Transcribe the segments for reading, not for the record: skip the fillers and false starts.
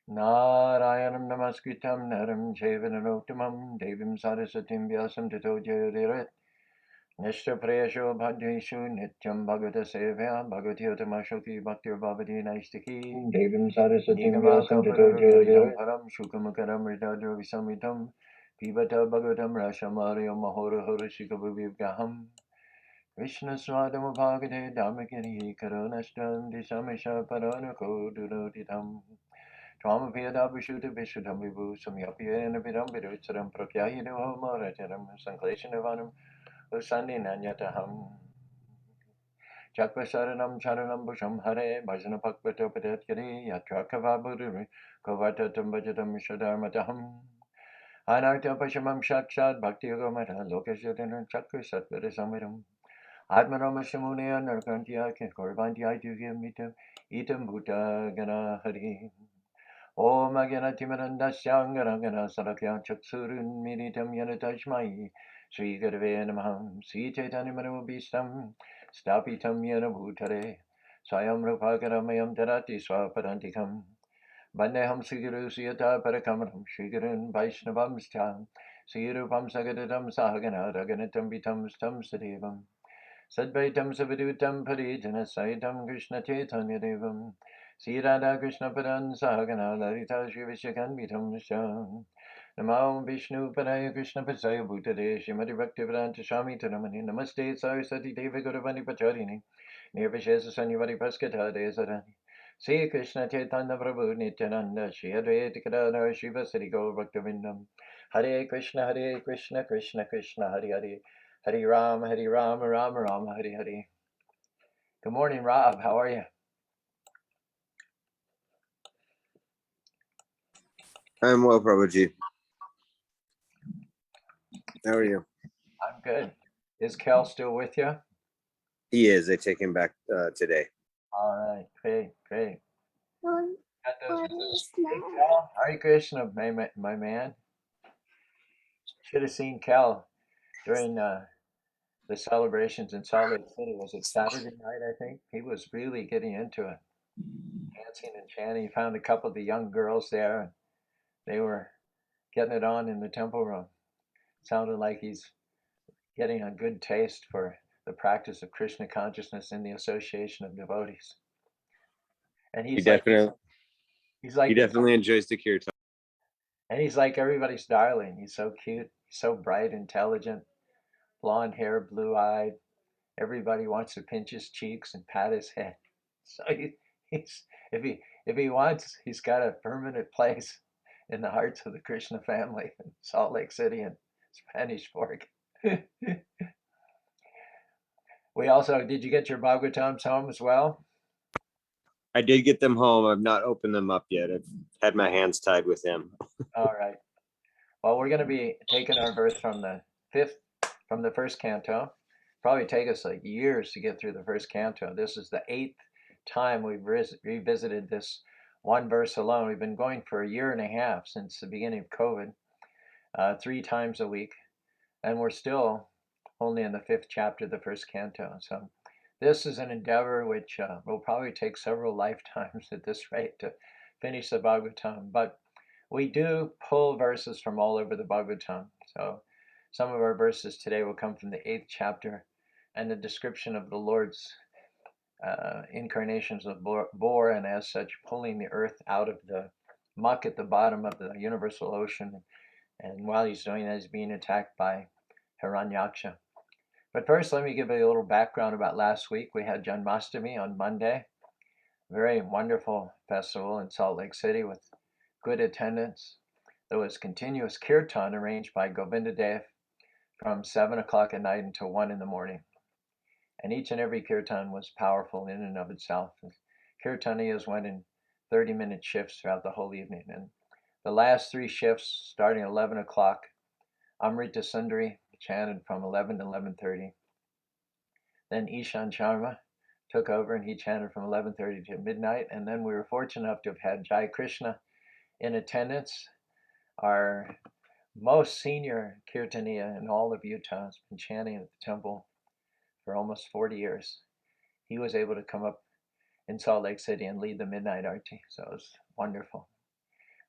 Narayanam namaskritam naram chaiva narottamam devim sarasatim vyasam tato jayodiret. Nishta prayasho bhajeshu nityam bhagavata sevya bhagavati utamashoki bhaktir bhavati naistiki. Devim sarasatim vyasam tato jayodiret. Param shukamakaram ridadra visamitam. Pibata bhagavatam rashamaryo mahora hora shikabhavivgaham. Krishna swadam bhagate dhamakani karanashtam disamisha paranako durotitam. Twamapiyadabhishuta vishuddham vibhu samyapyena vidam viducharam prakyayino maracharam sankleshanavanam usani nanyataham. Chakvasaranam charanam bhusham hare bhajana pakvata padatkari yatra kavabhuduri kovatatam bhajatam shadharmataham. Anartha pashamam shakshad bhakti yogamata lokasyatanam chakvasatvara samiram. Atmanama shamunaya narkantya korvantya dugyamitam itam bhuta gana hari. Om Agyanatimirandasyangarangana Sarakya Chaksurun Miritam Yanatashmai Sri Gurave Namaham Sri Chaitanyamanovistam Stapitam Yana Bhutare Swayam Rupakaramayam Tarati Swaparantikam Bandeham Sri Guru Siyata Parakamaram Sri Gurun Vaishnavam Stham Sri Rupam Sagadatam Sahagana Raganatam Vitam Stam Sadevam Sadvaitam Savidutam Parijana Saitam Krishna Chaitanya Devam Sri Radha Krishna Padan Sahagana Lalita Shri Vishyakanvitam Sham Namo Vishnu Padaya Krishna Pasaya Bhutade Shrimati Bhaktivedanta Swami Taramani Namaste Saraswati Devi Guruvani Pacharini Nirvishesa Sanyavadi Paskata Desarani Sri Krishna Chaitanya Prabhu Nityananda Shri Advaita Kadadara Shiva Sri Gaur Bhaktivinoda Hare Krishna Krishna Krishna Hare Hare Hare Rama, Rama Rama, Hare Hare. Good morning, Rob. How are you? I'm well, Prabhuji. How are you? I'm good. Is Kel still with you? He is. They take him back today. All right. Great. Kel, Hare Krishna, my man. Should have seen Kel during the celebrations in Salt Lake City. Was it Saturday night, I think? He was really getting into it. Dancing and chanting. He found a couple of the young girls there. They were getting it on in the temple room. Sounded like he's getting a good taste for the practice of Krishna consciousness in the association of devotees. And he definitely enjoys the kirtan. And he's like everybody's darling. He's so cute. He's so bright, intelligent, blonde hair, blue eyed. Everybody wants to pinch his cheeks and pat his head. So he's if he wants, he's got a permanent place in the hearts of the Krishna family in Salt Lake City and Spanish Fork. We also, did you get your Bhagavatams home as well? I did get them home. I've not opened them up yet. I've had my hands tied with them. All right. Well, we're going to be taking our verse from the first canto. Probably take us like years to get through the first canto. This is the 8th time we've revisited this one verse alone. We've been going for a year and a half since the beginning of COVID, 3 times a week, and we're still only in the 5th chapter of the first canto. So this is an endeavor which will probably take several lifetimes at this rate to finish the Bhagavatam. But we do pull verses from all over the Bhagavatam. So some of our verses today will come from the 8th chapter and the description of the Lord's incarnations of Bor, and as such pulling the earth out of the muck at the bottom of the universal ocean. And while he's doing that, he's being attacked by Hiranyaksha. But first, let me give you a little background about last week. We had Janmashtami on Monday, very wonderful festival in Salt Lake City with good attendance. There was continuous kirtan arranged by Govinda Dev from 7 o'clock at night until 1 in the morning. And each and every kirtan was powerful in and of itself. Kirtaniyas went in 30-minute shifts throughout the whole evening. And the last 3 shifts, starting at 11 o'clock, Amrita Sundari chanted from 11 to 11:30. Then Ishan Sharma took over and he chanted from 11:30 to midnight. And then we were fortunate enough to have had Jai Krishna in attendance. Our most senior Kirtaniya in all of Utah has been chanting at the temple for almost 40 years. He was able to come up in Salt Lake City and lead the midnight arti, so it was wonderful.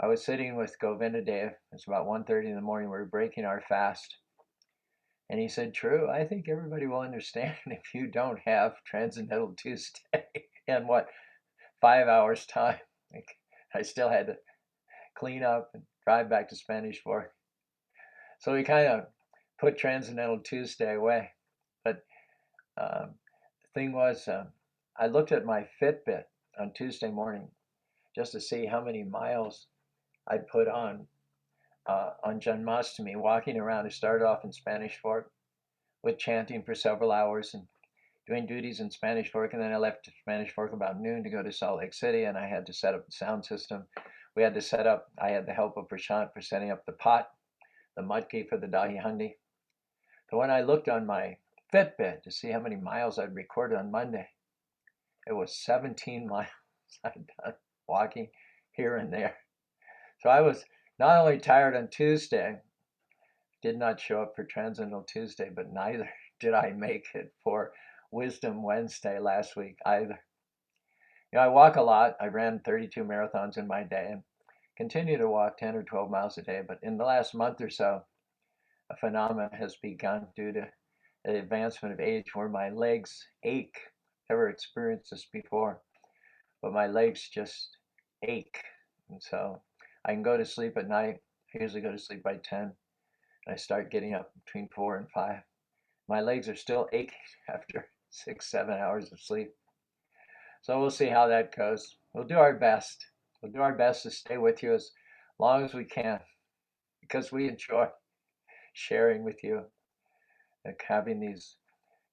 I was sitting with Govindadev. It's about 1:30 in the morning. We were breaking our fast. And he said, True, I think everybody will understand if you don't have Transcendental Tuesday in 5 hours time. Like, I still had to clean up and drive back to Spanish Fork. So we kind of put Transcendental Tuesday away. But the thing was, I looked at my Fitbit on Tuesday morning just to see how many miles I'd put on Janmashtami, walking around. I started off in Spanish Fork with chanting for several hours and doing duties in Spanish Fork, and then I left Spanish Fork about noon to go to Salt Lake City, and I had to set up the sound system. I had the help of Prashant for setting up the pot, the mudki for the Dahi Handi. But when I looked on my Fitbit to see how many miles I'd recorded on Monday, it was 17 miles I'd done walking here and there. So I was not only tired on Tuesday, did not show up for Transcendental Tuesday, but neither did I make it for Wisdom Wednesday last week either. I walk a lot. I ran 32 marathons in my day and continue to walk 10 or 12 miles a day. But in the last month or so, a phenomenon has begun due to the advancement of age where my legs ache. Never experienced this before, but my legs just ache. And so I can go to sleep at night. I usually go to sleep by 10. I start getting up between 4 and 5. My legs are still aching after 6-7 hours of sleep. So we'll see how that goes. We'll do our best. We'll do our best to stay with you as long as we can, because we enjoy sharing with you, like having these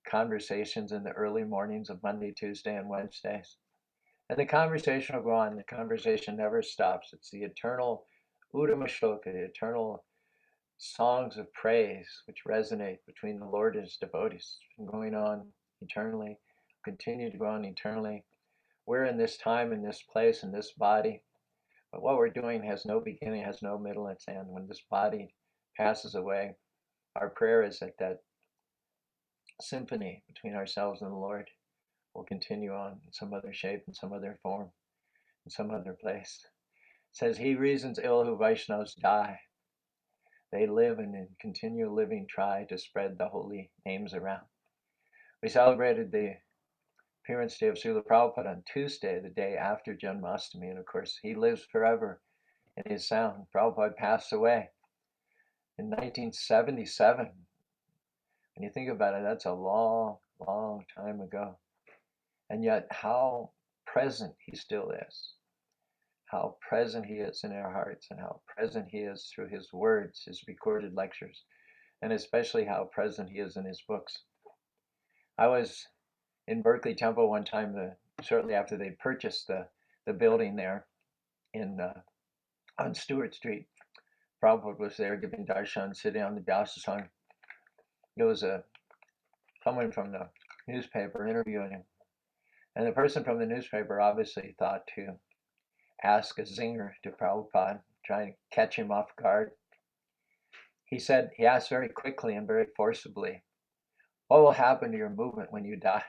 conversations in the early mornings of Monday, Tuesday, and Wednesdays. And the conversation will go on. The conversation never stops. It's the eternal Uddhama Shloka, the eternal songs of praise which resonate between the Lord and his devotees. It's been going on eternally, continue to go on eternally. We're in this time, in this place, in this body, but what we're doing has no beginning, has no middle, it's end. When this body passes away, our prayer is that symphony between ourselves and the Lord will continue on in some other shape, in some other form, in some other place. It says, he reasons ill who Vaishnavas die. They live and in continual living try to spread the holy names around. We celebrated the appearance day of Srila Prabhupada on Tuesday, the day after Janmashtami, and of course he lives forever in his sound. Prabhupada passed away in 1977. When you think about it, that's a long, long time ago. And yet how present he still is. How present he is in our hearts, and how present he is through his words, his recorded lectures, and especially how present he is in his books. I was in Berkeley Temple one time, shortly after they purchased the building there on Stewart Street. Prabhupada was there giving darshan, sitting on the Vyasasana. There was someone from the newspaper interviewing him. And the person from the newspaper obviously thought to ask a zinger to Prabhupada, trying to catch him off guard. He asked very quickly and very forcibly, what will happen to your movement when you die?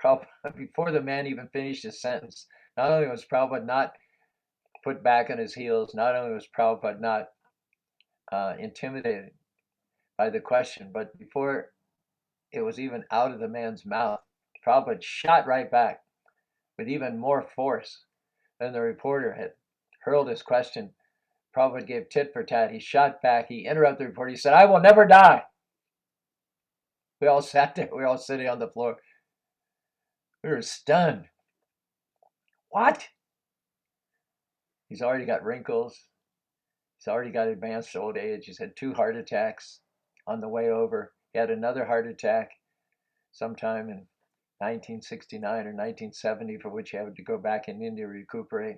Prabhupada, before the man even finished his sentence, not only was Prabhupada not put back on his heels, not only was Prabhupada not intimidated by the question, but before it was even out of the man's mouth, Prabhupada shot right back with even more force than the reporter had hurled his question. Prabhupada gave tit for tat. He shot back. He interrupted the reporter. He said, I will never die. We all sat there. We were all sitting on the floor. We were stunned. What? He's already got wrinkles. He's already got advanced old age. He's had 2 heart attacks on the way over. He had another heart attack sometime in 1969 or 1970, for which he had to go back in India to recuperate.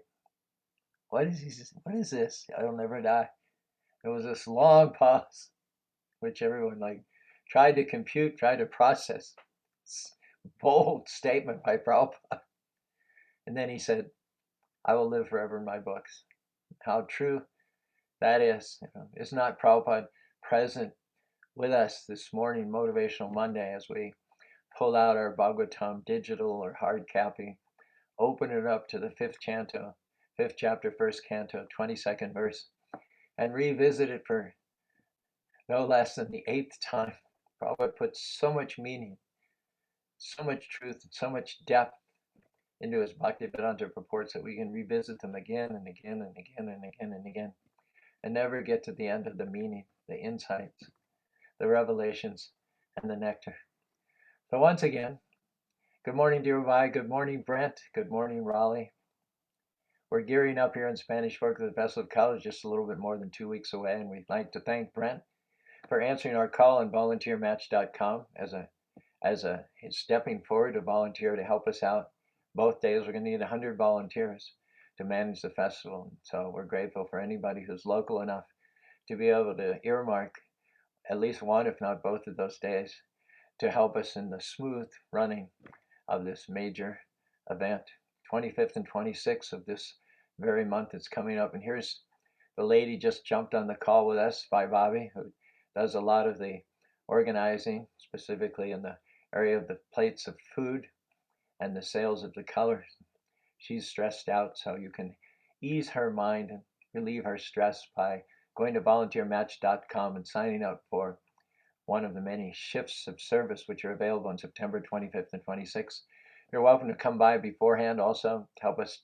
What is this? I'll never die. There was this long pause, which everyone tried to compute, tried to process. This bold statement by Prabhupada. And then he said, I will live forever in my books. How true that is. Is not Prabhupada present with us this morning, Motivational Monday, as we pull out our Bhagavatam digital or hard copy, open it up to the 5th canto, 5th chapter, 1st canto, 22nd verse, and revisit it for no less than the 8th time. Prabhupada puts so much meaning, so much truth, and so much depth into his Bhaktivedanta purports that we can revisit them again and again and again and again and again, and never get to the end of the meaning, the insights, the revelations, and the nectar. So once again, good morning, dear Vai. Good morning, Brent. Good morning, Raleigh. We're gearing up here in Spanish Fork for the Festival of Colors, just a little bit more than 2 weeks away, and we'd like to thank Brent for answering our call on volunteermatch.com as a stepping forward to volunteer to help us out. Both days we're going to need 100 volunteers to manage the festival. So we're grateful for anybody who's local enough to be able to earmark at least one, if not both of those days to help us in the smooth running of this major event. 25th and 26th of this very month is coming up. And here's the lady just jumped on the call with us, Vai Bobby, who does a lot of the organizing, specifically in the area of the plates of food and the sales of the colors. She's stressed out, so you can ease her mind and relieve her stress by going to volunteermatch.com and signing up for one of the many shifts of service which are available on September 25th and 26th. You're welcome to come by beforehand also to help us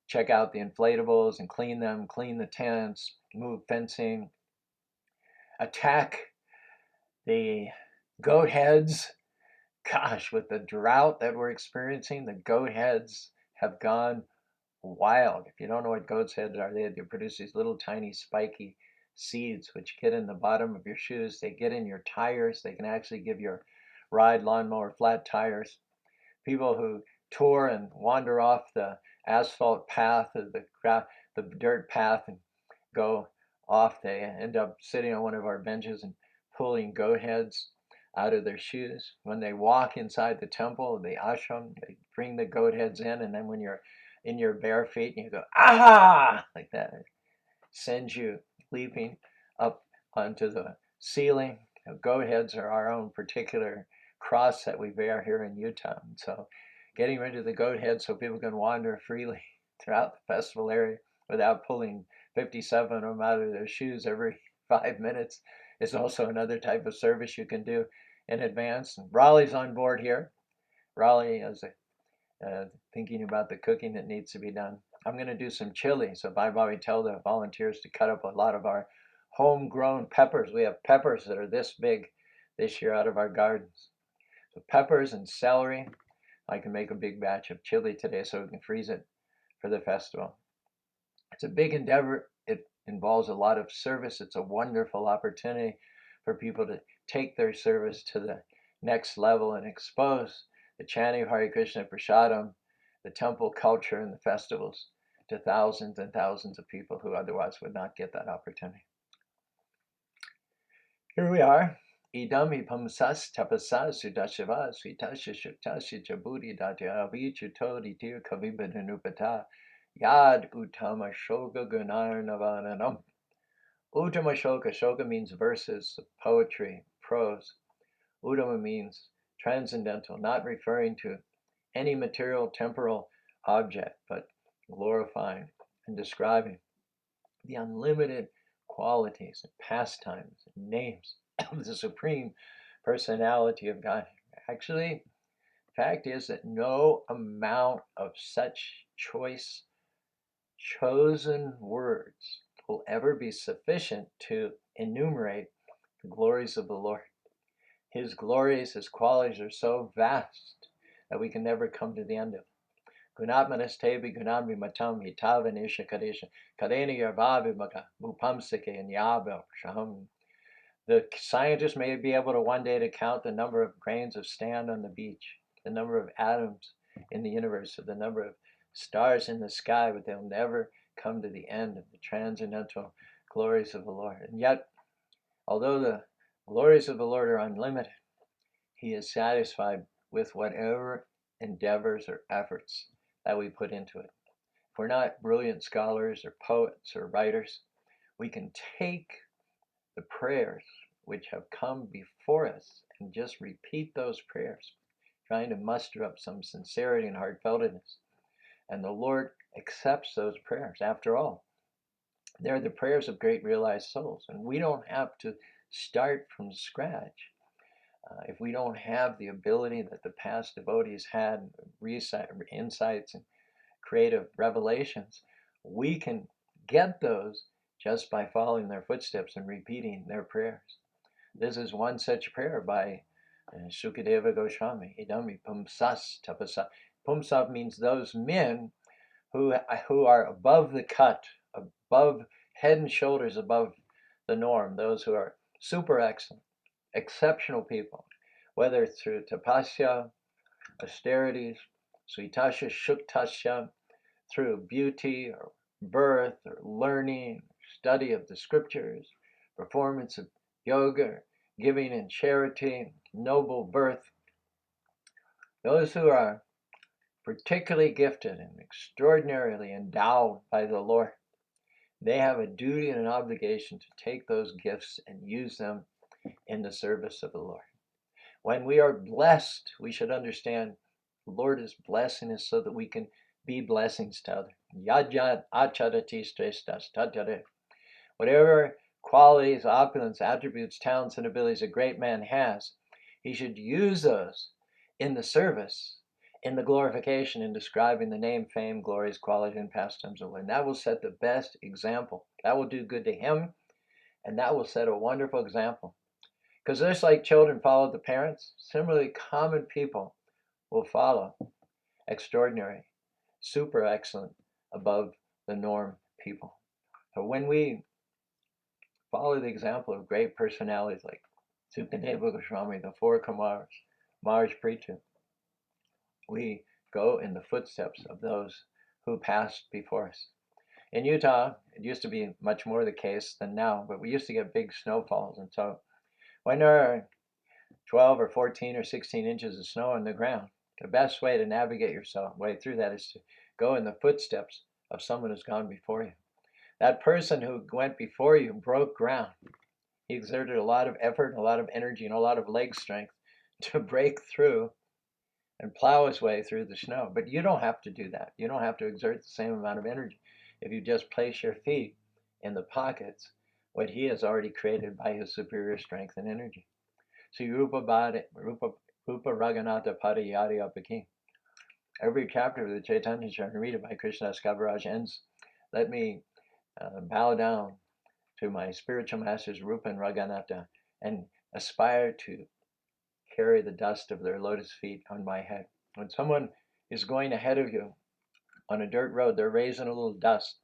check out the inflatables and clean them, clean the tents, move fencing, attack the goat heads. Gosh, with the drought that we're experiencing, the goat heads have gone wild. If you don't know what goat's heads are, they produce these little tiny spiky seeds which get in the bottom of your shoes. They get in your tires. They can actually give your ride lawnmower flat tires. People who tour and wander off the asphalt path or the dirt path and go off, they end up sitting on one of our benches and pulling goat heads out of their shoes. When they walk inside the temple, the ashram, they bring the goat heads in, and then when you're in your bare feet and you go, ah, like that, it sends you leaping up onto the ceiling. Goat heads are our own particular cross that we bear here in Utah. And so getting rid of the goat heads so people can wander freely throughout the festival area without pulling 57 of them out of their shoes every 5 minutes is also another type of service you can do in advance. And Raleigh's on board here. Raleigh is thinking about the cooking that needs to be done. I'm going to do some chili. So Bye Bobby tell the volunteers to cut up a lot of our homegrown peppers. We have peppers that are this big this year out of our gardens. So peppers and celery. I can make a big batch of chili today so we can freeze it for the festival. It's a big endeavor. It involves a lot of service. It's a wonderful opportunity for people to take their service to the next level and expose the chanting of Hare Krishna Prasadam, the temple culture, and the festivals to thousands and thousands of people who otherwise would not get that opportunity. Here we are. Idam ipamsas tapasas sudashava svitasya shuktasya jabudi datya avichuto ditir kavibadanupata yad utama shoga gunarnavananam. Uttama shoka. Shoka means verses, poetry, prose. Uttama means transcendental, not referring to any material, temporal object, but glorifying and describing the unlimited qualities and pastimes and names of the Supreme Personality of God. Actually, the fact is that no amount of such chosen words will ever be sufficient to enumerate the glories of the Lord. His glories, his qualities are so vast that we can never come to the end of it. Gunatmanastevi gunami matam hitavanisha kadesha kadeni yarbavi maka mupamsike and yabel shaham. The scientists may be able to one day to count the number of grains of sand on the beach, the number of atoms in the universe, or the number of stars in the sky, but they'll never come to the end of the transcendental glories of the Lord. And yet, although the glories of the Lord are unlimited, he is satisfied with whatever endeavors or efforts that we put into it. If we're not brilliant scholars or poets or writers, we can take the prayers which have come before us and just repeat those prayers, trying to muster up some sincerity and heartfeltedness. And the Lord accepts those prayers. After all, they're the prayers of great realized souls. And we don't have to start from scratch. If we don't have the ability that the past devotees had, insights and creative revelations, we can get those just by following their footsteps and repeating their prayers. This is one such prayer by Sukadeva Goswami. Idami pumsas tapasa. Pumsav means those men who are above the cut, above head and shoulders above the norm, those who are super excellent, exceptional people, whether through tapasya, austerities, svitasya, shuktasya, through beauty or birth or learning, study of the scriptures, performance of yoga, giving in charity, noble birth. Those who are particularly gifted and extraordinarily endowed by the Lord, they have a duty and an obligation to take those gifts and use them in the service of the Lord. When we are blessed, we should understand the Lord is blessing us so that we can be blessings to others. Yajat acharati srestas tatare. Whatever qualities, opulence, attributes, talents, and abilities a great man has, he should use those in the service, in the glorification, in describing the name, fame, glories, qualities, and pastimes of the Lord. And that will set the best example. That will do good to him, and that will set a wonderful example. Because just like children follow the parents, similarly, common people will follow extraordinary, super excellent, above the norm people. So when we follow the example of great personalities like Sukadeva Goswami, the four Kumars, Maharaj Prithu, we go in the footsteps of those who passed before us. In Utah, it used to be much more the case than now, but we used to get big snowfalls. And so when there are 12 or 14 or 16 inches of snow on the ground, the best way to navigate yourself way through that is to go in the footsteps of someone who's gone before you. That person who went before you broke ground. He exerted a lot of effort, a lot of energy, and a lot of leg strength to break through and plow his way through the snow. But you don't have to do that. You don't have to exert the same amount of energy. If you just place your feet in the pockets, what he has already created by his superior strength and energy. So Rupa Raghunatha Padayari Apaki. Every chapter of the Chaitanya Charitamrita by Krishnadas Kaviraj ends, let me bow down to my spiritual masters Rupa and Raghunatha and aspire to carry the dust of their lotus feet on my head. When someone is going ahead of you on a dirt road, they're raising a little dust.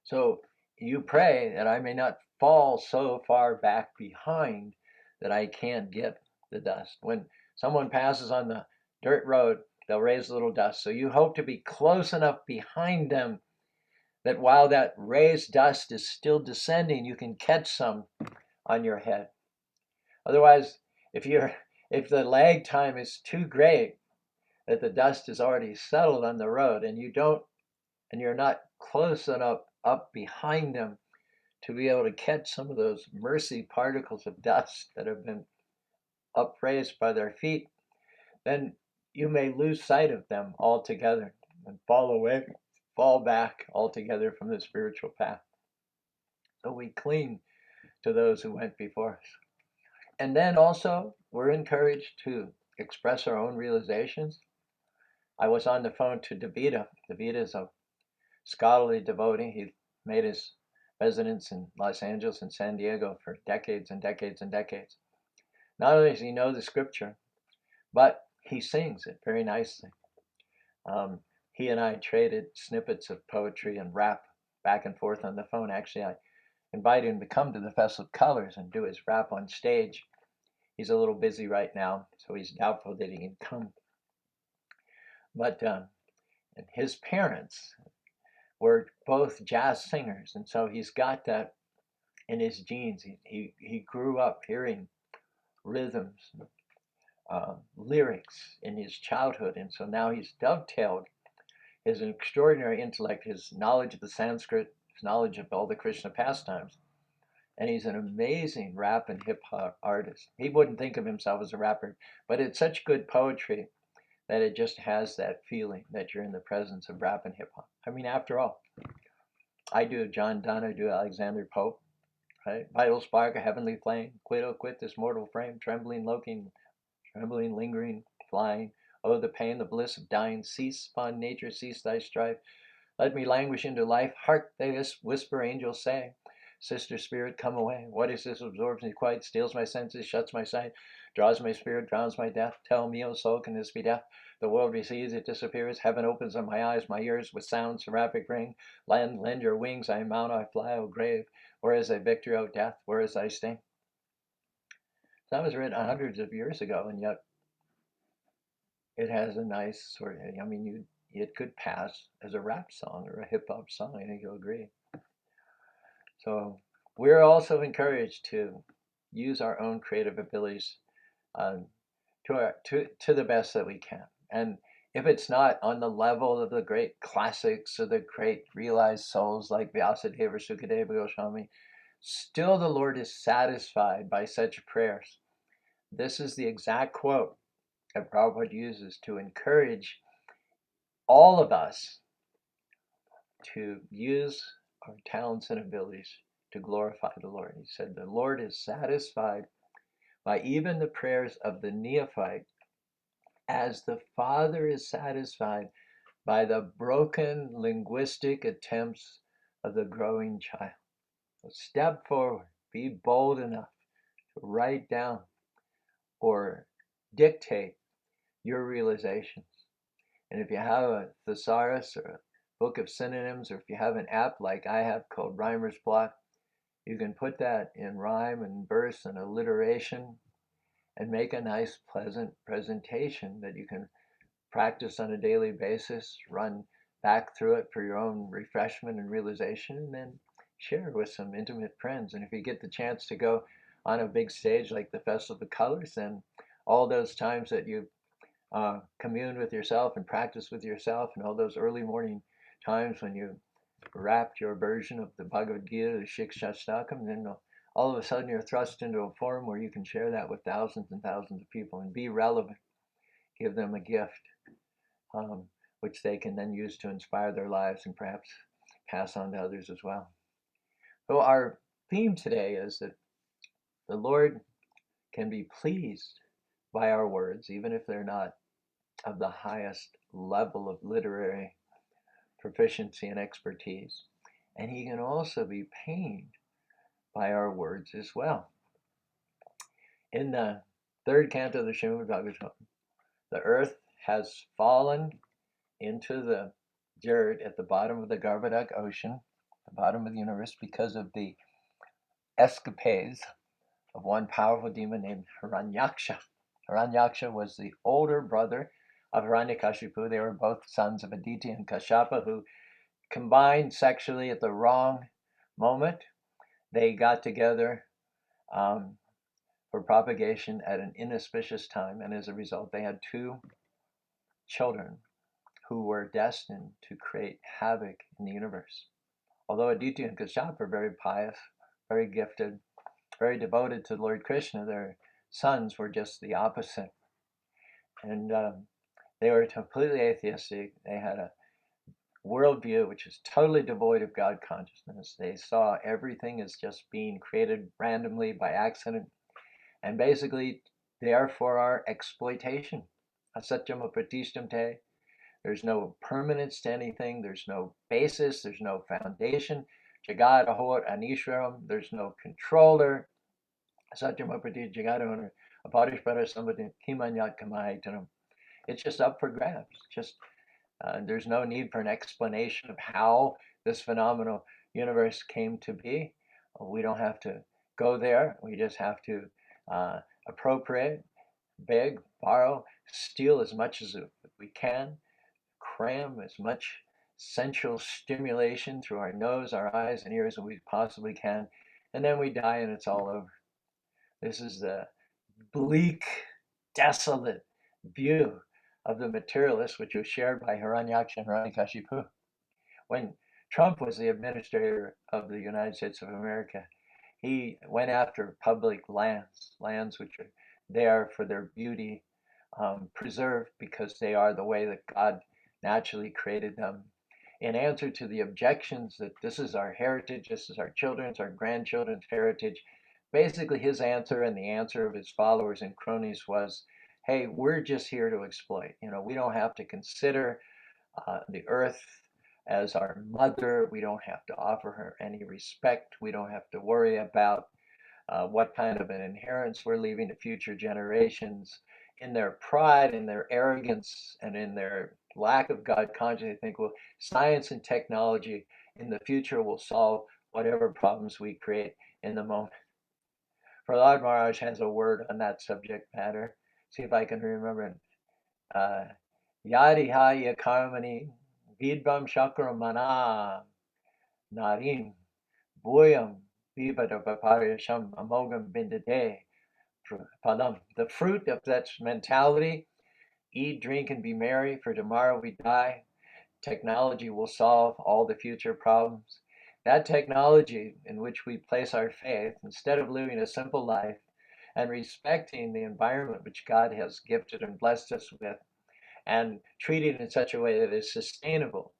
So you pray that I may not fall so far back behind that I can't get the dust. When someone passes on the dirt road, they'll raise a little dust. So you hope to be close enough behind them that while that raised dust is still descending, you can catch some on your head. Otherwise, if the lag time is too great, that the dust is already settled on the road and you're not close enough up behind them to be able to catch some of those mercy particles of dust that have been upraised by their feet, then you may lose sight of them altogether and fall back altogether from the spiritual path. So we cling to those who went before us. And then also, we're encouraged to express our own realizations. I was on the phone to Devita. Devita is a scholarly devotee. He made his residence in Los Angeles and San Diego for decades and decades and decades. Not only does he know the scripture, but he sings it very nicely. He and I traded snippets of poetry and rap back and forth on the phone. Actually, I invited him to come to the Festival of Colors and do his rap on stage. He's a little busy right now, so he's doubtful that he can come. But his parents were both jazz singers, and so he's got that in his genes. He grew up hearing rhythms, lyrics in his childhood, and so now he's dovetailed his extraordinary intellect, his knowledge of the Sanskrit, his knowledge of all the Krishna pastimes, and he's an amazing rap and hip hop artist. He wouldn't think of himself as a rapper, but it's such good poetry that it just has that feeling that you're in the presence of rap and hip hop. I mean, after all, I do John Donne, I do Alexander Pope, right? Vital spark, a heavenly flame, quit this mortal frame, trembling, looking, trembling, lingering, flying. Oh, the pain, the bliss of dying, cease upon nature, cease thy strife. Let me languish into life. Hark, they whisper angels say, Sister spirit, come away. What is this absorbs me quite, steals my senses, shuts my sight, draws my spirit, drowns my death? Tell me, O soul, can this be death? The world recedes, it disappears. Heaven opens on my eyes, my ears with sound seraphic ring. Lend your wings, I mount, I fly, O grave. Where is thy victory, O death? Where is thy sting? That was written hundreds of years ago, and yet it has a nice sort of, I mean, it could pass as a rap song or a hip hop song. I think you'll agree. So we're also encouraged to use our own creative abilities to the best that we can. And if it's not on the level of the great classics or the great realized souls like Vyasadeva or Sukadeva Goswami, still the Lord is satisfied by such prayers. This is the exact quote that Prabhupada uses to encourage all of us to use our talents and abilities to glorify the Lord. He said, the Lord is satisfied by even the prayers of the neophyte, as the Father is satisfied by the broken linguistic attempts of the growing child. So step forward, be bold enough to write down or dictate your realizations. And if you have a thesaurus or a book of synonyms, or if you have an app like I have called Rhymer's Block, you can put that in rhyme and verse and alliteration and make a nice, pleasant presentation that you can practice on a daily basis, run back through it for your own refreshment and realization, and then share with some intimate friends. And if you get the chance to go on a big stage like the Festival of Colors, then all those times that you commune with yourself and practice with yourself, and all those early morning times when you rapped your version of the Bhagavad Gita, the Shikshastakam, then all of a sudden you're thrust into a forum where you can share that with thousands and thousands of people and be relevant, give them a gift, which they can then use to inspire their lives and perhaps pass on to others as well. So our theme today is that the Lord can be pleased by our words, even if they're not of the highest level of literary proficiency and expertise. And he can also be pained by our words as well. In the third canto of the Srimad Bhagavatam, the earth has fallen into the dirt at the bottom of the Garbhodak ocean, the bottom of the universe, because of the escapades of one powerful demon named Hiranyaksha. Hiranyaksha was the older brother of Hiranyakashipu. They were both sons of Aditya and Kashyapa, who combined sexually at the wrong moment. They got together for propagation at an inauspicious time, and as a result, they had two children who were destined to create havoc in the universe. Although Aditya and Kashyapa are very pious, very gifted, very devoted to Lord Krishna, their sons were just the opposite. And they were completely atheistic. They had a worldview which is totally devoid of God consciousness. They saw everything as just being created randomly by accident, and basically there for our exploitation. Asatyam apratishtam te. There's no permanence to anything. There's no basis. There's no foundation. Jagat ahor anishwaram. There's no controller. Asatyam apratishtam jagat aparishpara sambhati kimanyat kamahitanam. It's just up for grabs. Just there's no need for an explanation of how this phenomenal universe came to be. We don't have to go there. We just have to appropriate, beg, borrow, steal as much as we can, cram as much sensual stimulation through our nose, our eyes, and ears as we possibly can, and then we die and it's all over. This is the bleak, desolate view of the materialist, which was shared by Hiranyaksha and Hiranyakashipu. When Trump was the administrator of the United States of America, he went after public lands which are there for their beauty, preserved because they are the way that God naturally created them. In answer to the objections that this is our heritage, this is our children's, our grandchildren's heritage, basically his answer and the answer of his followers and cronies was, hey, we're just here to exploit. We don't have to consider the earth as our mother. We don't have to offer her any respect. We don't have to worry about what kind of an inheritance we're leaving to future generations. In their pride, in their arrogance, and in their lack of God consciousness, they think, well, science and technology in the future will solve whatever problems we create in the moment. Prahlad Maharaj has a word on that subject matter. See if I can remember it. Yadi haya karmani vidvam shakramana narim buyam vivada vaparisham amogam bindate palam. The fruit of that mentality: eat, drink, and be merry, for tomorrow we die. Technology will solve all the future problems. That technology in which we place our faith, instead of living a simple life and respecting the environment which God has gifted and blessed us with, and treating it in such a way that is sustainable.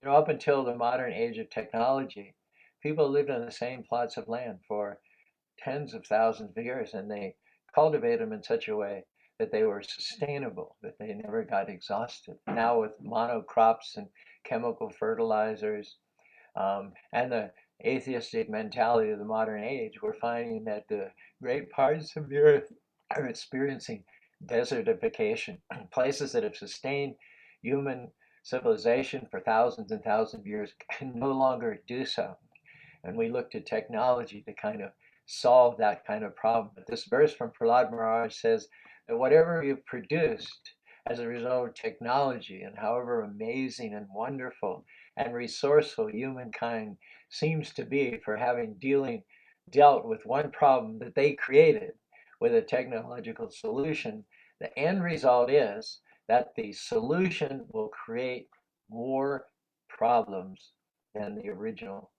Up until the modern age of technology, people lived on the same plots of land for tens of thousands of years, and they cultivated them in such a way that they were sustainable, that they never got exhausted. Now with monocrops and chemical fertilizers, and the atheistic mentality of the modern age, we're finding that the great parts of the earth are experiencing desertification. Places that have sustained human civilization for thousands and thousands of years can no longer do so. And we look to technology to kind of solve that kind of problem. But this verse from Prahlad Maharaj says that whatever you've produced as a result of technology, and however amazing and wonderful and resourceful humankind seems to be for having dealt with one problem that they created with a technological solution, the end result is that the solution will create more problems than the original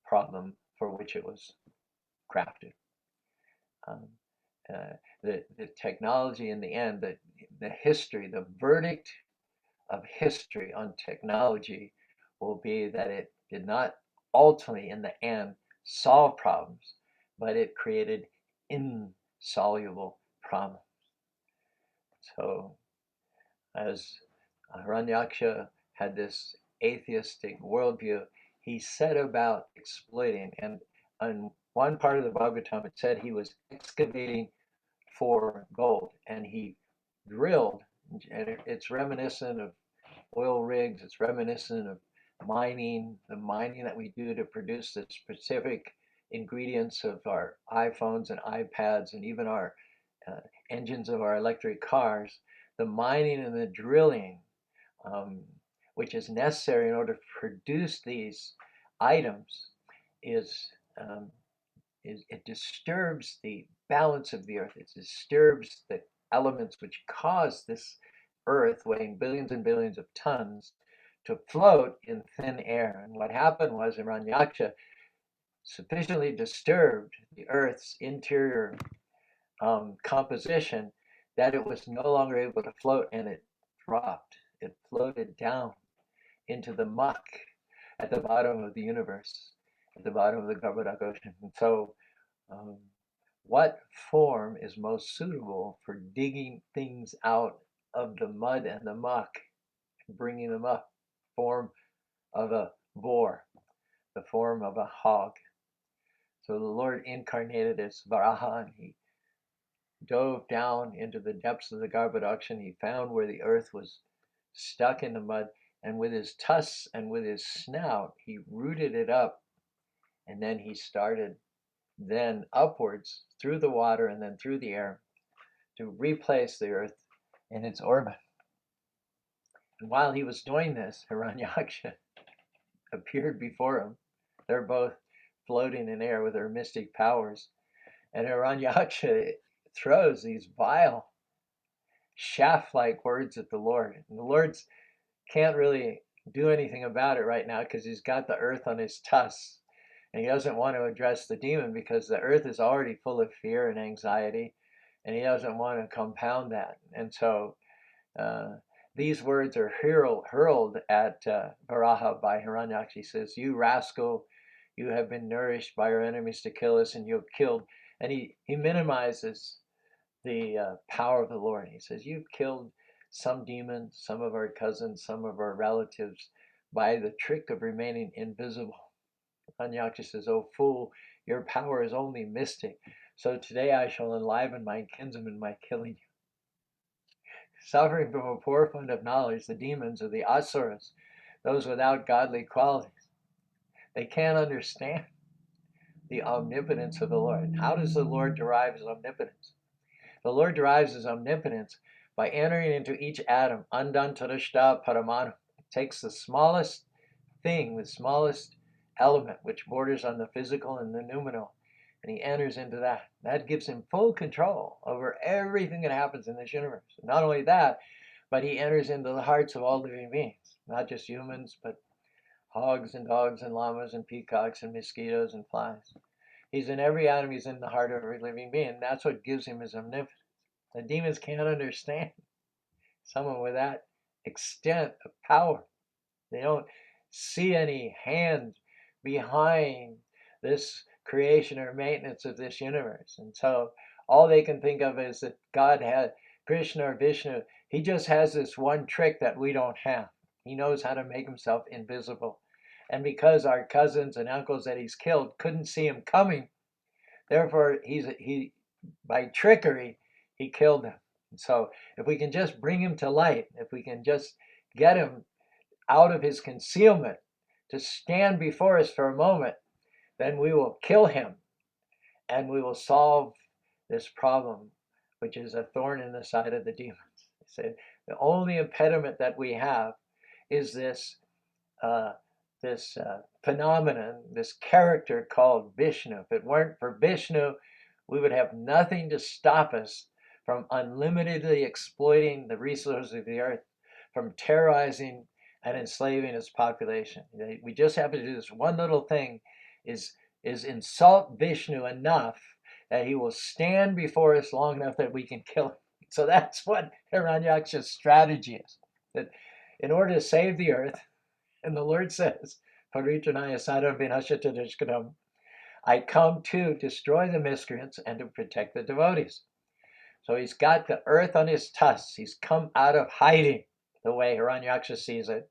problem for which it was crafted. Um, the technology in the end, the history, the verdict of history on technology will be that it did not ultimately, in the end, solve problems, but it created insoluble problems. So, as Hiranyaksha had this atheistic worldview, he set about exploiting. And on one part of the Bhagavatam, it said he was excavating for gold, and he drilled, and it's reminiscent of oil rigs, it's reminiscent of mining, the mining that we do to produce the specific ingredients of our iPhones and iPads and even our engines of our electric cars. The mining and the drilling, which is necessary in order to produce these items, it disturbs the balance of the earth. It disturbs the elements which cause this earth, weighing billions and billions of tons, to float in thin air. And what happened was Hiranyaksha sufficiently disturbed the earth's interior composition that it was no longer able to float, and it dropped. It floated down into the muck at the bottom of the universe, at the bottom of the Garbhodak Ocean. And so, what form is most suitable for digging things out of the mud and the muck and bringing them up? Form of a boar, the form of a hog. So the Lord incarnated as Varaha, and he dove down into the depths of the Garbhodak Ocean. He found where the earth was stuck in the mud, and with his tusks and with his snout, he rooted it up, and then he started then upwards through the water and then through the air to replace the earth in its orbit. And while he was doing this, Hiranyaksha appeared before him. They're both floating in air with their mystic powers. And Hiranyaksha throws these vile, shaft-like words at the Lord. And the Lord can't really do anything about it right now because he's got the earth on his tusks. And he doesn't want to address the demon because the earth is already full of fear and anxiety. and he doesn't want to compound that. And so these words are hurled at Varaha by Hiranyaksha. He says, "You rascal, you have been nourished by our enemies to kill us, and you have killed." And he minimizes the power of the Lord. He says, "You've killed some demons, some of our cousins, some of our relatives, by the trick of remaining invisible." Hiranyaksha says, "Oh fool, your power is only mystic. So today I shall enliven my kinsmen by killing you." Suffering from a poor fund of knowledge, the demons or the asuras, those without godly qualities, they can't understand the omnipotence of the Lord. How does the Lord derive his omnipotence? The Lord derives his omnipotence by entering into each atom, andantarishta paramanu. It takes the smallest thing, the smallest element, which borders on the physical and the noumenal, and he enters into that. That gives him full control over everything that happens in this universe. Not only that, but he enters into the hearts of all living beings, not just humans, but hogs and dogs and llamas and peacocks and mosquitoes and flies. He's in every atom, he's in the heart of every living being. That's what gives him his omnipotence. The demons can't understand someone with that extent of power. They don't see any hand behind this creation or maintenance of this universe. And so all they can think of is that God had Krishna or Vishnu. He just has this one trick that we don't have. He knows how to make himself invisible. And because our cousins and uncles that he's killed couldn't see him coming, therefore he by trickery he killed them. And so if we can just bring him to light, if we can just get him out of his concealment to stand before us for a moment, then we will kill him and we will solve this problem, which is a thorn in the side of the demons. He said, the only impediment that we have is this phenomenon, this character called Vishnu. If it weren't for Vishnu, we would have nothing to stop us from unlimitedly exploiting the resources of the earth, from terrorizing and enslaving its population. We just have to do this one little thing, is insult Vishnu enough that he will stand before us long enough that we can kill him. So that's what Hiranyaksha's strategy is. That in order to save the earth, and the Lord says, Paritranaya sadam vinashatadishkadam, I come to destroy the miscreants and to protect the devotees. So he's got the earth on his tusks. He's come out of hiding, the way Hiranyaksha sees it.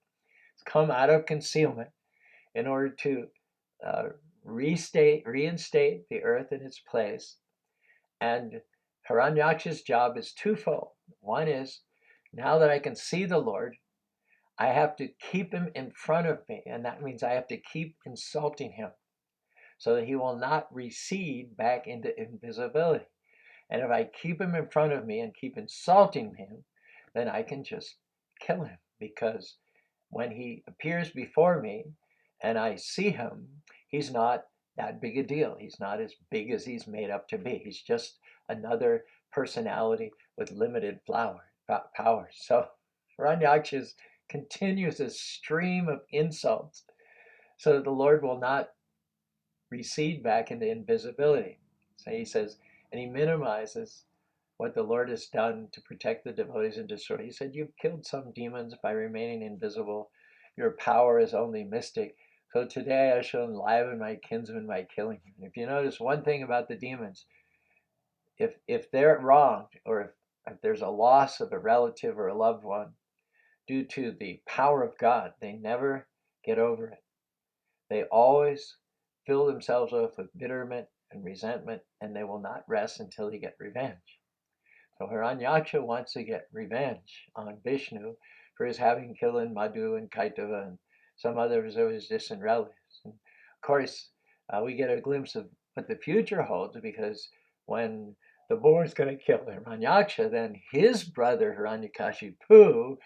He's come out of concealment in order to reinstate the earth in its place. And Hiranyaksha's job is twofold. One is, now that I can see the Lord, I have to keep him in front of me, and that means I have to keep insulting him so that he will not recede back into invisibility. And if I keep him in front of me and keep insulting him, then I can just kill him, because when he appears before me and I see him, he's not that big a deal. He's not as big as he's made up to be. He's just another personality with limited power. So Hiranyaksha continues a stream of insults so that the Lord will not recede back into invisibility. So he says, and he minimizes what the Lord has done to protect the devotees and destroy. He said, you've killed some demons by remaining invisible. Your power is only mystic. So today I shall enliven my kinsmen by killing you. And if you notice one thing about the demons, if they're wronged, or if there's a loss of a relative or a loved one due to the power of God, they never get over it. They always fill themselves up with bitterment and resentment, and they will not rest until they get revenge. So Hiranyaksha wants to get revenge on Vishnu for his having killed Madhu and Kaitava and some others of his distant relatives. And of course, we get a glimpse of what the future holds, because when the boar is going to kill Hiranyaksha, then his brother Hiranyakashipu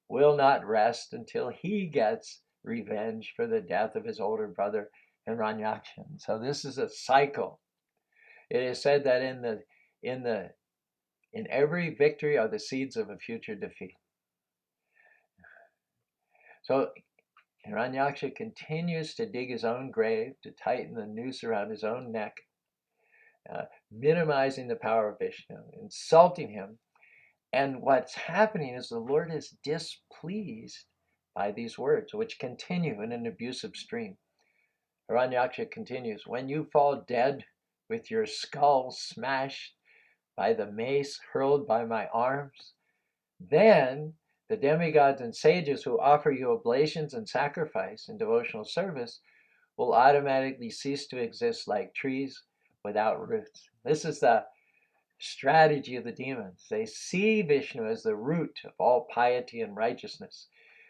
will not rest until he gets revenge for the death of his older brother Hiranyaksha. So this is a cycle. It is said that in every victory are the seeds of a future defeat. So Hiranyaksha continues to dig his own grave, to tighten the noose around his own neck, minimizing the power of Vishnu, insulting him. And what's happening is the Lord is displeased by these words, which continue in an abusive stream. Hiranyaksha continues, when you fall dead with your skull smashed by the mace hurled by my arms, then the demigods and sages who offer you oblations and sacrifice in devotional service will automatically cease to exist like trees without roots. This is the strategy of the demons. They see Vishnu as the root of all piety and righteousness.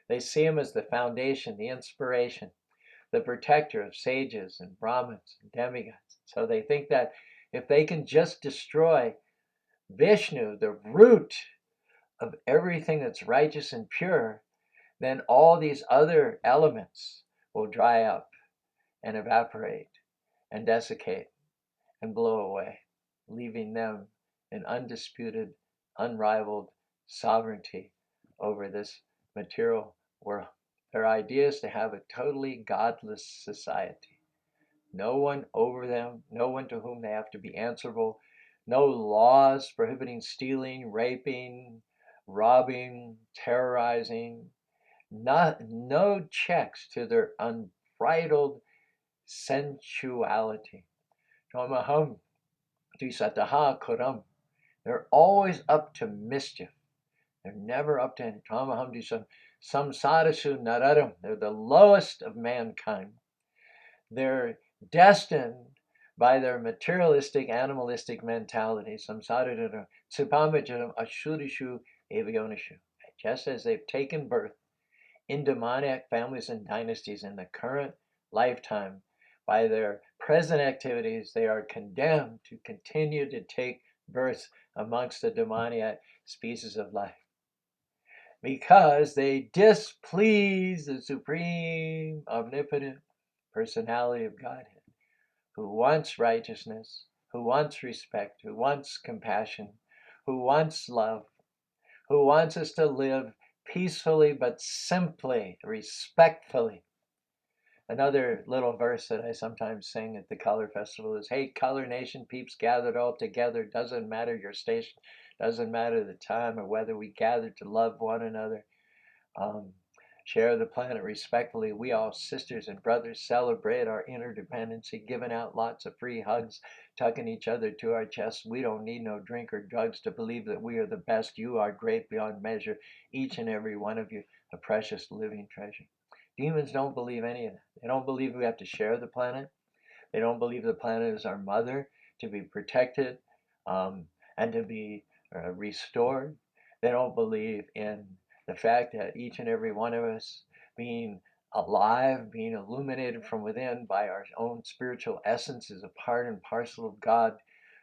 They see him as the foundation, the inspiration, the protector of sages and Brahmins and demigods. So they think that if they can just destroy Vishnu, the root of everything that's righteous and pure, then all these other elements will dry up and evaporate and desiccate and blow away, leaving them in undisputed, unrivaled sovereignty over this material world. Their idea is to have a totally godless society. No one over them, no one to whom they have to be answerable, no laws prohibiting stealing, raping, robbing, terrorizing, no checks to their unbridled sensuality. Tamaham dissatisfied kuram. They're always up to mischief. They're never up to any. Tamaham dissatisfied. Samsarasu nararam. They're the lowest of mankind. They're destined by their materialistic, animalistic mentality. Samsara tsupamajaram ashurishu evyonishu. Just as they've taken birth in demoniac families and dynasties in the current lifetime, by their present activities, they are condemned to continue to take birth amongst the demoniac species of life, because they displease the supreme, omnipotent personality of Godhead, who wants righteousness, who wants respect, who wants compassion, who wants love, who wants us to live peacefully but simply, respectfully. Another little verse that I sometimes sing at the Color Festival is, hey, Color Nation peeps gathered all together, doesn't matter your station, doesn't matter the time or whether we gather to love one another, share the planet respectfully. We all sisters and brothers celebrate our interdependency, giving out lots of free hugs, tucking each other to our chests. We don't need no drink or drugs to believe that we are the best. You are great beyond measure, each and every one of you, a precious living treasure. Demons don't believe any of that. They don't believe we have to share the planet. They don't believe the planet is our mother to be protected and to be restored. They don't believe in the fact that each and every one of us being alive, being illuminated from within by our own spiritual essence, is a part and parcel of God,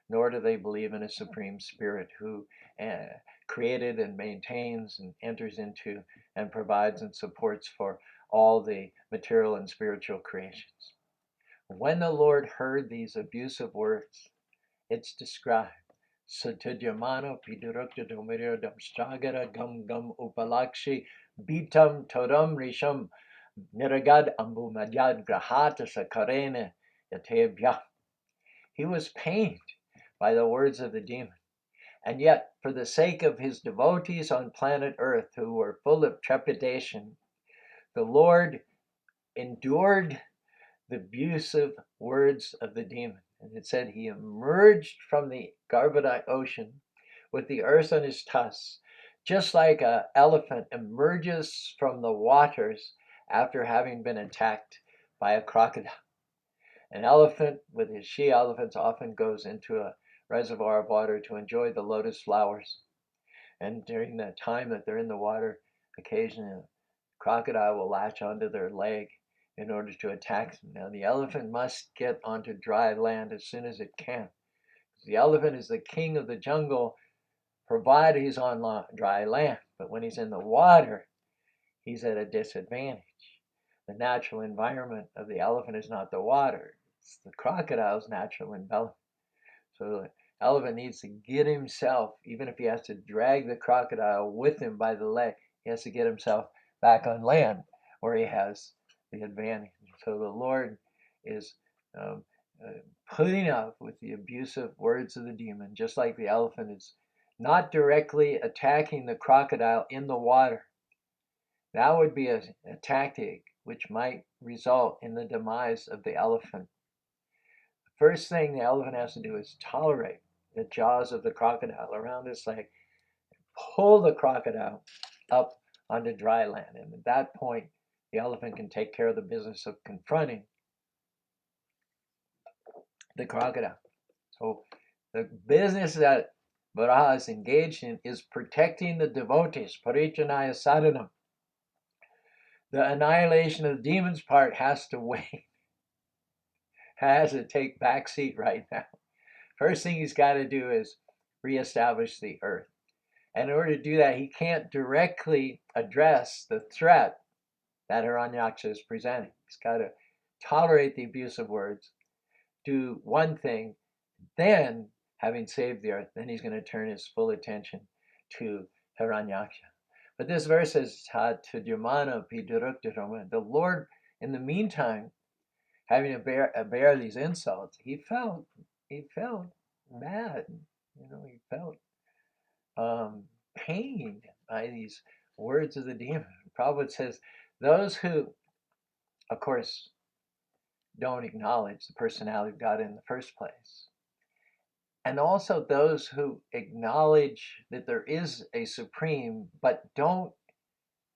nor do they believe in a supreme spirit who created and maintains and enters into and provides and supports for all the material and spiritual creations. When the Lord heard these abusive words, it's described. Satyadyamano pidurukta domirya damstragara gam gam upalakshi bitam toram risham niragad ambumadyad grahata sakarene yatebhya. He was pained by the words of the demon. And yet, for the sake of his devotees on planet Earth who were full of trepidation, the Lord endured the abusive words of the demon. And it said he emerged from the Garbhodaya ocean with the earth on his tusks, just like an elephant emerges from the waters after having been attacked by a crocodile. An elephant with his she-elephants often goes into a reservoir of water to enjoy the lotus flowers. And during the time that they're in the water, occasionally a crocodile will latch onto their leg in order to attack them. Now, the elephant must get onto dry land as soon as it can. The elephant is the king of the jungle, provided he's on dry land. But when he's in the water, he's at a disadvantage. The natural environment of the elephant is not the water. It's the crocodile's natural environment. So the elephant needs to get himself, even if he has to drag the crocodile with him by the leg, he has to get himself back on land where he has the advantage. So the Lord is putting up with the abusive words of the demon, just like the elephant is not directly attacking the crocodile in the water. That would be a tactic which might result in the demise of the elephant. The first thing the elephant has to do is tolerate the jaws of the crocodile around its leg, pull the crocodile up onto dry land. And at that point, the elephant can take care of the business of confronting the crocodile. So the business that Varaha is engaged in is protecting the devotees, parichanaya sadhanam. The annihilation of the demons part has to wait, has to take backseat right now. First thing he's got to do is reestablish the earth. And in order to do that, he can't directly address the threat that Hiranyaksha is presenting. He's got to tolerate the abusive words, do one thing, then, having saved the earth, then he's going to turn his full attention to Hiranyaksha. But this verse says, the Lord, in the meantime, having to bear these insults, he felt mad. He felt pained by these words of the demon. Prabhupada says, those who, of course, don't acknowledge the personality of God in the first place, and also those who acknowledge that there is a supreme, but don't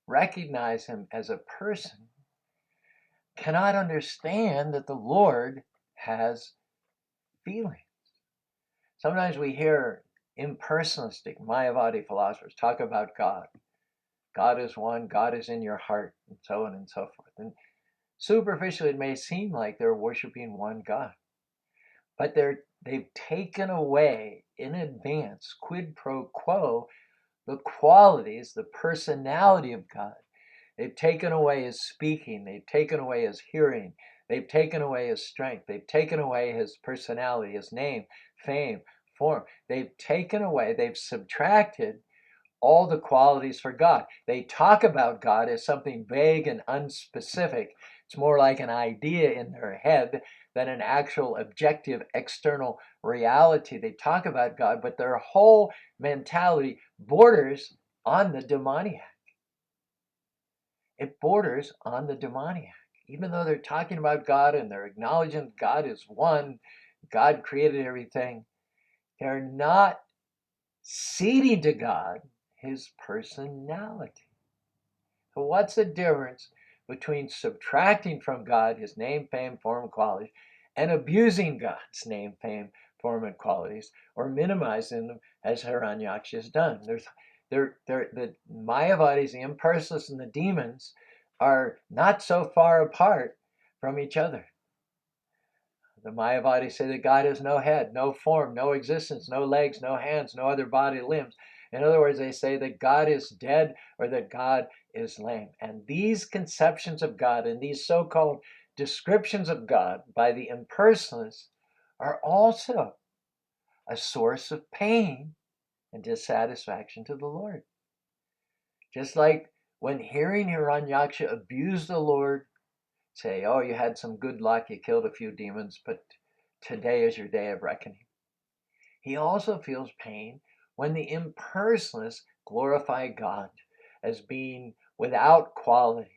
recognize him as a person, cannot understand that the Lord has feelings. Sometimes we hear impersonalistic Mayavadi philosophers talk about God. God is one, God is in your heart, and so on and so forth. And superficially, it may seem like they're worshiping one God, but they've taken away in advance, quid pro quo, the qualities, the personality of God. They've taken away his speaking, they've taken away his hearing, they've taken away his strength, they've taken away his personality, his name, fame, form. They've taken away, they've subtracted all the qualities for God. They talk about God as something vague and unspecific. It's more like an idea in their head than an actual objective external reality. They talk about God, but their whole mentality borders on the demoniac. It borders on the demoniac. Even though they're talking about God and they're acknowledging God is one, God created everything, they're not ceding to God his personality. So what's the difference between subtracting from God his name, fame, form, and qualities, and abusing God's name, fame, form, and qualities, or minimizing them as Hiranyaksha has done? The Mayavadis, the impersonalists, and the demons are not so far apart from each other. The Mayavadis say that God has no head, no form, no existence, no legs, no hands, no other body limbs. In other words, they say that God is dead or that God is lame. And these conceptions of God and these so-called descriptions of God by the impersonalists are also a source of pain and dissatisfaction to the Lord. Just like when hearing Hiranyaksha abuse the Lord, say, oh, you had some good luck, you killed a few demons, but today is your day of reckoning. He also feels pain when the impersonalists glorify God as being without qualities,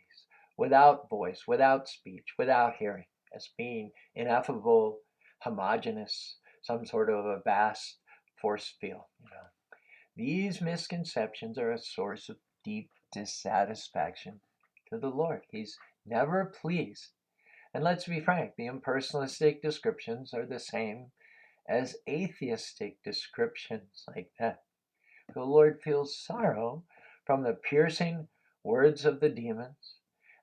without voice, without speech, without hearing, as being ineffable, homogeneous, some sort of a vast force field. These misconceptions are a source of deep dissatisfaction to the Lord. He's never pleased. And let's be frank, the impersonalistic descriptions are the same as atheistic descriptions like that. The Lord feels sorrow from the piercing words of the demons,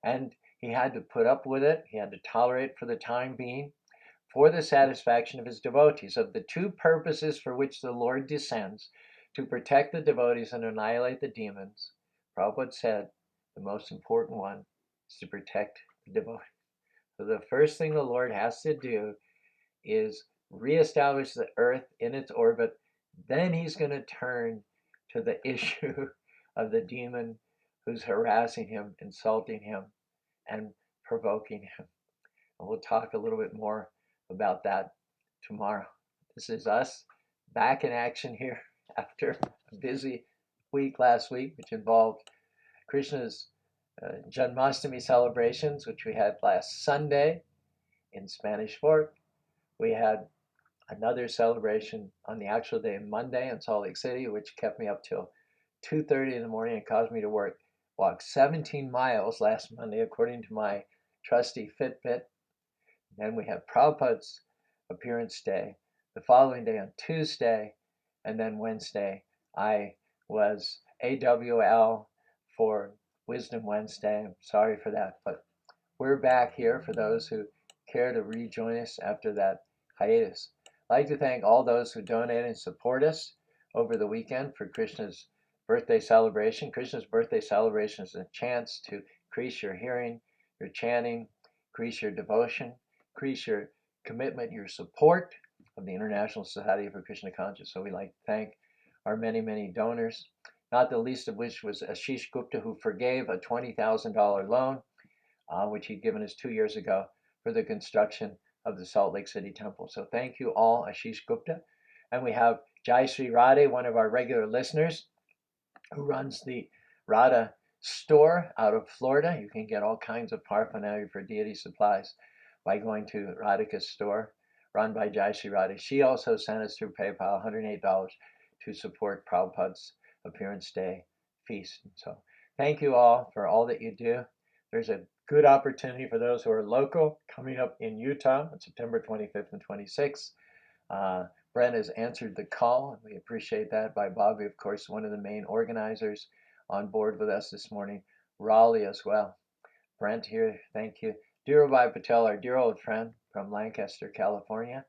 and he had to put up with it. He had to tolerate it for the time being for the satisfaction of his devotees. Of the two purposes for which the Lord descends, to protect the devotees and annihilate the demons, Prabhupada said the most important one is to protect the devotees. So the first thing the Lord has to do is reestablish the earth in its orbit. Then he's going to turn to the issue of the demon who's harassing him, insulting him, and provoking him. And we'll talk a little bit more about that tomorrow. This is us back in action here after a busy week last week, which involved Krishna's Janmashtami celebrations, which we had last Sunday in Spanish Fork. We had another celebration on the actual day, Monday, in Salt Lake City, which kept me up till 2:30 in the morning and caused me to walk 17 miles last Monday, according to my trusty Fitbit. Then we have Prabhupada's appearance day the following day on Tuesday, and then Wednesday I was AWL for Wisdom Wednesday. I'm sorry for that, but we're back here for those who care to rejoin us after that hiatus. I'd like to thank all those who donated and support us over the weekend for Krishna's birthday celebration. Krishna's birthday celebration is a chance to increase your hearing, your chanting, increase your devotion, increase your commitment, your support of the International Society for Krishna Consciousness. So we'd like to thank our many, many donors, not the least of which was Ashish Gupta, who forgave a $20,000 loan, which he'd given us 2 years ago for the construction of the Salt Lake City Temple. So thank you all, Ashish Gupta. And we have Jai Sri Radhe, one of our regular listeners, who runs the Radha store out of Florida. You can get all kinds of paraphernalia for deity supplies by going to Radhika's store, run by Jai Sri Radhe. She also sent us through PayPal $108 to support Prabhupada's Appearance Day feast. So thank you all for all that you do. There's a good opportunity for those who are local coming up in Utah on September 25th and 26th. Brent has answered the call, and we appreciate that. By Bobby, of course, one of the main organizers on board with us this morning. Raleigh as well. Brent here, thank you. Dhirubhai Patel, our dear old friend from Lancaster, California,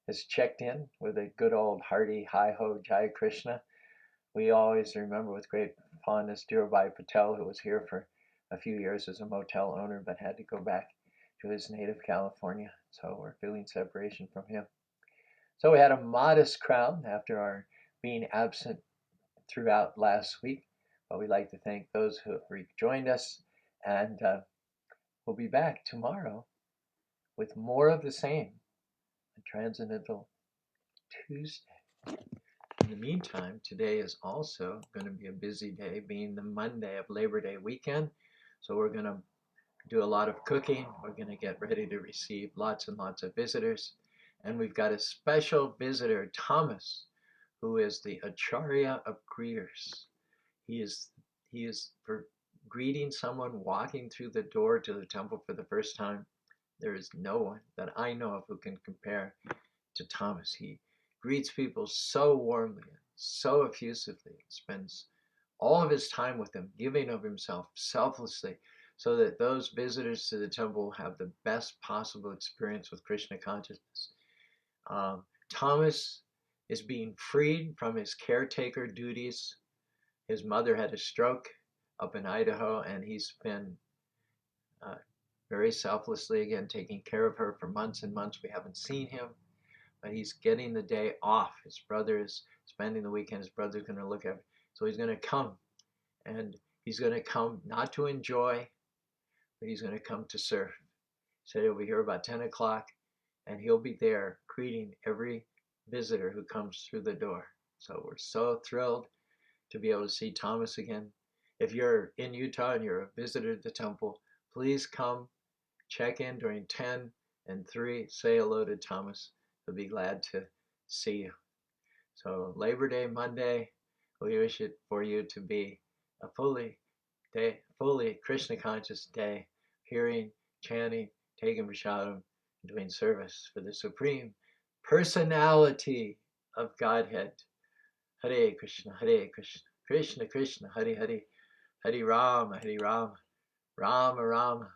has checked in with a good old hearty hi-ho Jai Krishna. We always remember with great fondness Dhirubhai Patel, who was here for a few years as a motel owner, but had to go back to his native California. So we're feeling separation from him. So we had a modest crowd after our being absent throughout last week, but we'd like to thank those who have rejoined us, and we'll be back tomorrow with more of the same on Transcendental Tuesday. In the meantime, today is also going to be a busy day, being the Monday of Labor Day weekend. So we're going to do a lot of cooking. We're going to get ready to receive lots and lots of visitors. And we've got a special visitor, Thomas, who is the Acharya of greeters. He is for greeting someone walking through the door to the temple for the first time. There is no one that I know of who can compare to Thomas. He greets people so warmly and so effusively, spends all of his time with them, giving of himself selflessly, so that those visitors to the temple have the best possible experience with Krishna consciousness. Thomas is being freed from his caretaker duties. His mother had a stroke up in Idaho, and he's been very selflessly, again, taking care of her for months and months. We haven't seen him, but he's getting the day off. His brother is spending the weekend. His brother's going to look at him. So he's going to come, and he's going to come not to enjoy, but he's going to come to serve. He said he'll be here about 10 o'clock, and he'll be there greeting every visitor who comes through the door. So we're so thrilled to be able to see Thomas again. If you're in Utah and you're a visitor to the temple, please come check in during 10 and 3. Say hello to Thomas. He'll be glad to see you. So Labor Day Monday, we wish it for you to be a fully Krishna conscious day, hearing, chanting, taking prasadam, doing service for the Supreme Personality of Godhead. Hare Krishna, Krishna Krishna, Hare Hare, Hare Rama, Rama Rama,